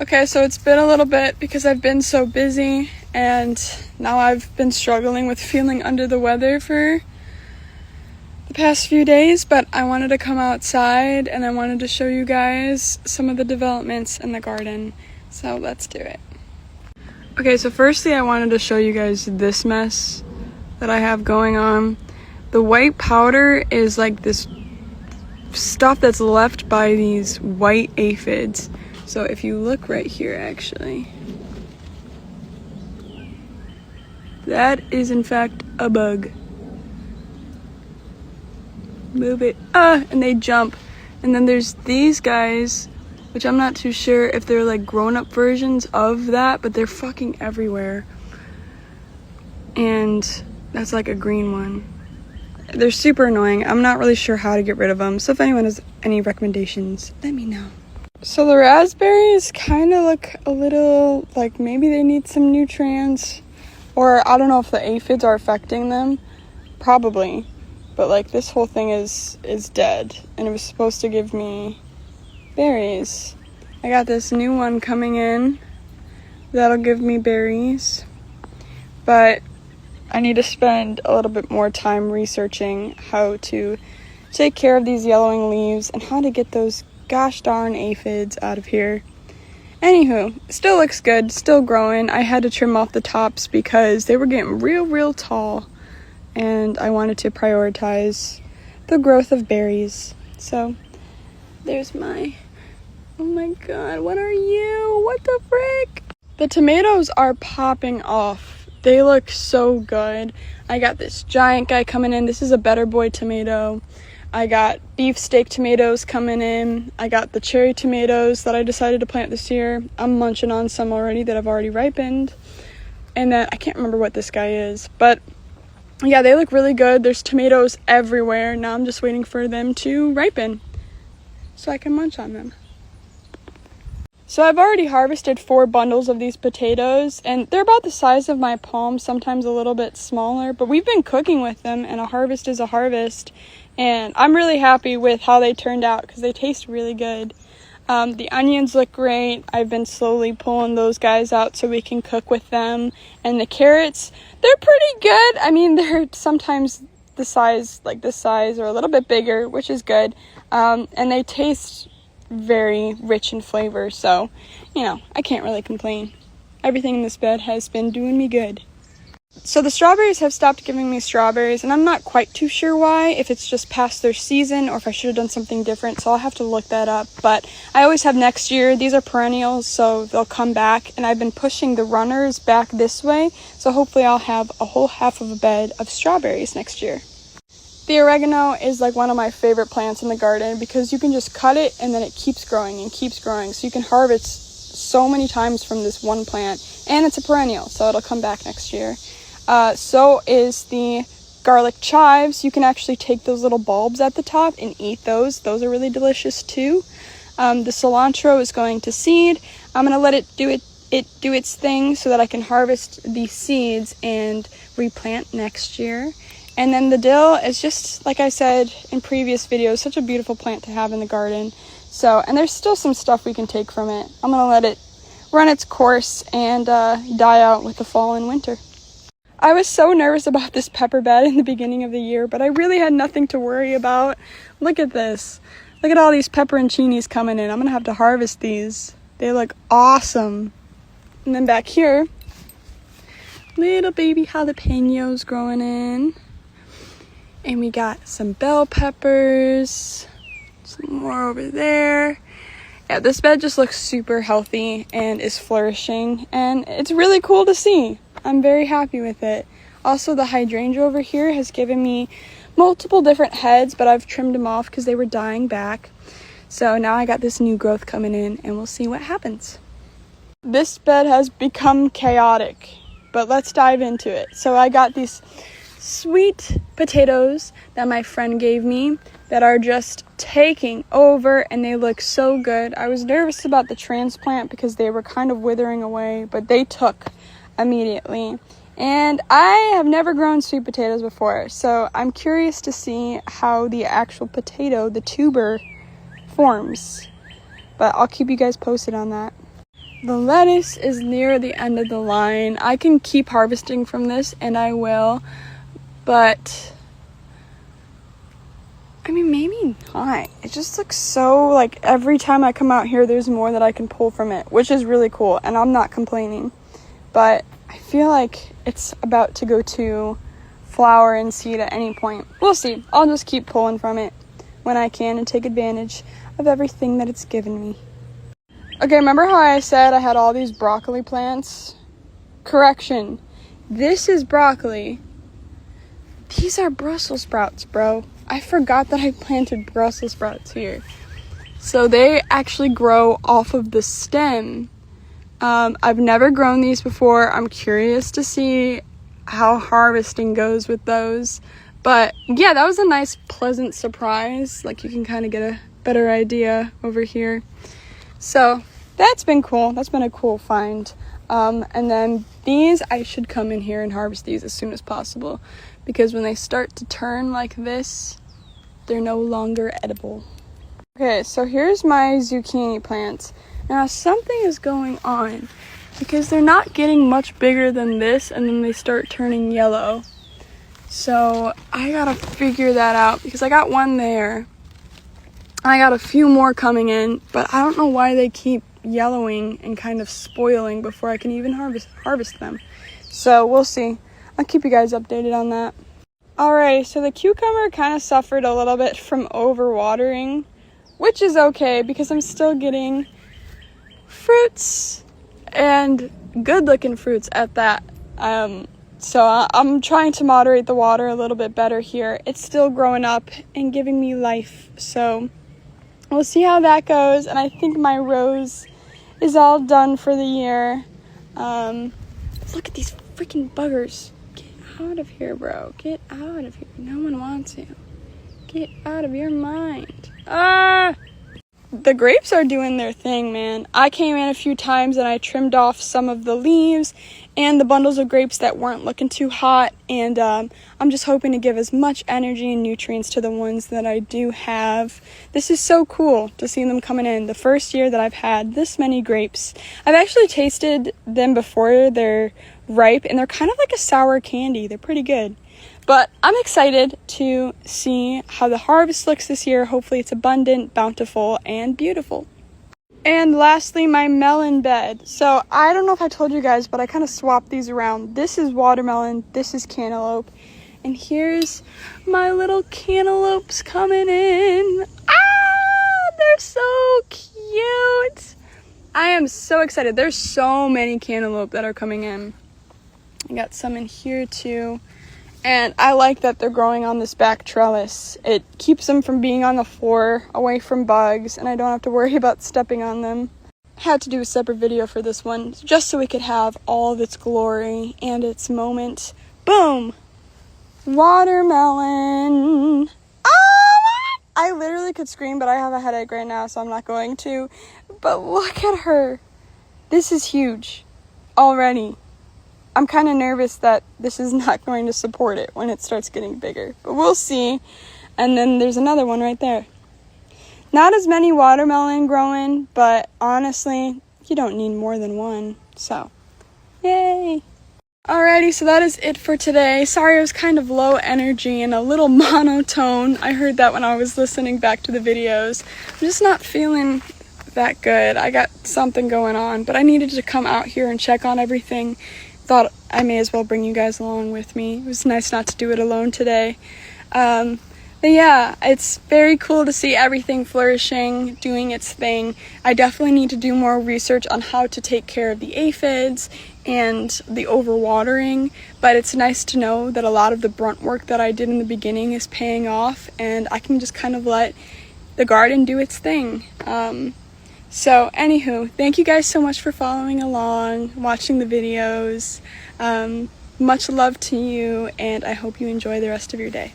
Okay, so it's been a little bit because I've been so busy and now I've been struggling with feeling under the weather for the past few days, but I wanted to come outside and I wanted to show you guys some of the developments in the garden. So let's do it. Okay, so firstly I wanted to show you guys this mess that I have going on. The white powder is like this stuff that's left by these white aphids. So if you look right here, actually, that is in fact a bug. Move it. And they jump. And then there's these guys, which I'm not too sure if they're like grown-up versions of that, but they're fucking everywhere. And that's like a green one. They're super annoying. I'm not really sure how to get rid of them. So if anyone has any recommendations, let me know. So the raspberries kind of look a little like maybe they need some nutrients, or I don't know if the aphids are affecting them. Probably. But like this whole thing is dead, and it was supposed to give me berries. I got this new one coming in that'll give me berries, but I need to spend a little bit more time researching how to take care of these yellowing leaves and how to get those gosh darn aphids out of here. Anywho, still looks good, still growing. I had to trim off the tops because they were getting real tall, and I wanted to prioritize the growth of berries. So there's my, oh my god, what are you? What the frick? The tomatoes are popping off. They look so good. I got this giant guy coming in. This is a Better Boy tomato. I got beefsteak tomatoes coming in. I got the cherry tomatoes that I decided to plant this year. I'm munching on some already that have already ripened. And then I can't remember what this guy is, but yeah, they look really good. There's tomatoes everywhere. Now I'm just waiting for them to ripen so I can munch on them. So I've already harvested 4 bundles of these potatoes, and they're about the size of my palm, sometimes a little bit smaller, but we've been cooking with them, and a harvest is a harvest, and I'm really happy with how they turned out because they taste really good. The onions look great. I've been slowly pulling those guys out so we can cook with them, and the carrots, they're pretty good. I mean, they're sometimes the size, like this size, or a little bit bigger, which is good, and they taste very rich in flavor, so you know, I can't really complain. Everything in this bed has been doing me good. So the strawberries have stopped giving me strawberries, and I'm not quite too sure why, if it's just past their season or if I should have done something different, so I'll have to look that up. But I always have next year. These are perennials, so they'll come back, and I've been pushing the runners back this way, so hopefully I'll have a whole half of a bed of strawberries next year. The oregano is like one of my favorite plants in the garden because you can just cut it and then it keeps growing and keeps growing. So you can harvest so many times from this one plant, and it's a perennial, so it'll come back next year. So is the garlic chives. You can actually take those little bulbs at the top and eat those. Those are really delicious too. The cilantro is going to seed. I'm going to let it do its thing so that I can harvest the seeds and replant next year. And then the dill is just, like I said in previous videos, such a beautiful plant to have in the garden. So, and there's still some stuff we can take from it. I'm going to let it run its course and die out with the fall and winter. I was so nervous about this pepper bed in the beginning of the year, but I really had nothing to worry about. Look at this. Look at all these pepperoncinis coming in. I'm going to have to harvest these. They look awesome. And then back here, little baby jalapenos growing in. And we got some bell peppers, some more over there. Yeah, this bed just looks super healthy and is flourishing, and it's really cool to see. I'm very happy with it. Also, the hydrangea over here has given me multiple different heads, but I've trimmed them off because they were dying back. So now I got this new growth coming in, and we'll see what happens. This bed has become chaotic, but let's dive into it. So I got these sweet potatoes that my friend gave me that are just taking over, and they look so good. I was nervous about the transplant because they were kind of withering away, but they took immediately. And I have never grown sweet potatoes before, so I'm curious to see how the actual potato, the tuber, forms. But I'll keep you guys posted on that. The lettuce is near the end of the line. I can keep harvesting from this, and I will, but I mean, maybe not. It just looks so, like, every time I come out here, there's more that I can pull from it, which is really cool, and I'm not complaining. But I feel like it's about to go to flower and seed at any point. We'll see. I'll just keep pulling from it when I can and take advantage of everything that it's given me. Okay, remember how I said I had all these broccoli plants? Correction. This is broccoli. These are Brussels sprouts, bro. I forgot that I planted Brussels sprouts here. So they actually grow off of the stem. I've never grown these before. I'm curious to see how harvesting goes with those. But yeah, that was a nice, pleasant surprise. Like, you can kind of get a better idea over here. So that's been cool. That's been a cool find. And then these, I should come in here and harvest these as soon as possible, because when they start to turn like this, they're no longer edible. Okay, so here's my zucchini plants. Now something is going on because they're not getting much bigger than this, and then they start turning yellow. So I gotta figure that out, because I got one there. I got a few more coming in, but I don't know why they keep yellowing and kind of spoiling before I can even harvest them. So we'll see. I'll keep you guys updated on that. Alright, so the cucumber kind of suffered a little bit from overwatering, which is okay because I'm still getting fruits, and good looking fruits at that. So I'm trying to moderate the water a little bit better here. It's still growing up and giving me life, so we'll see how that goes. And I think my rose is all done for the year. Look at these freaking buggers. Get out of here, bro. Get out of here. No one wants you. Get out of your mind. The grapes are doing their thing, man. I came in a few times and I trimmed off some of the leaves and the bundles of grapes that weren't looking too hot, and I'm just hoping to give as much energy and nutrients to the ones that I do have. This is so cool to see them coming in. The first year that I've had this many grapes. I've actually tasted them before they're ripe, and they're kind of like a sour candy. They're pretty good. But I'm excited to see how the harvest looks this year. Hopefully it's abundant, bountiful, and beautiful. And lastly, my melon bed. So I don't know if I told you guys, but I kind of swapped these around. This is watermelon, this is cantaloupe, and here's my little cantaloupes coming in. They're so cute. I am so excited. There's so many cantaloupe that are coming in. I got some in here too. And I like that they're growing on this back trellis. It keeps them from being on the floor, away from bugs, and I don't have to worry about stepping on them. Had to do a separate video for this one, just so we could have all of its glory and its moment. Boom! Watermelon! I literally could scream, but I have a headache right now, so I'm not going to. But look at her. This is huge already. I'm kind of nervous that this is not going to support it when it starts getting bigger, but we'll see. And then there's another one right there. Not as many watermelon growing, but honestly, you don't need more than one, so yay. Alrighty, so that is it for today. Sorry I was kind of low energy and a little monotone. I heard that when I was listening back to the videos. I'm just not feeling that good. I got something going on, but I needed to come out here and check on everything. Thought I may as well bring you guys along with me. It was nice not to do it alone today. But yeah, it's very cool to see everything flourishing, doing its thing. I definitely need to do more research on how to take care of the aphids and the overwatering, but it's nice to know that a lot of the brunt work that I did in the beginning is paying off, and I can just kind of let the garden do its thing. So anywho, thank you guys so much for following along, watching the videos. Much love to you, and I hope you enjoy the rest of your day.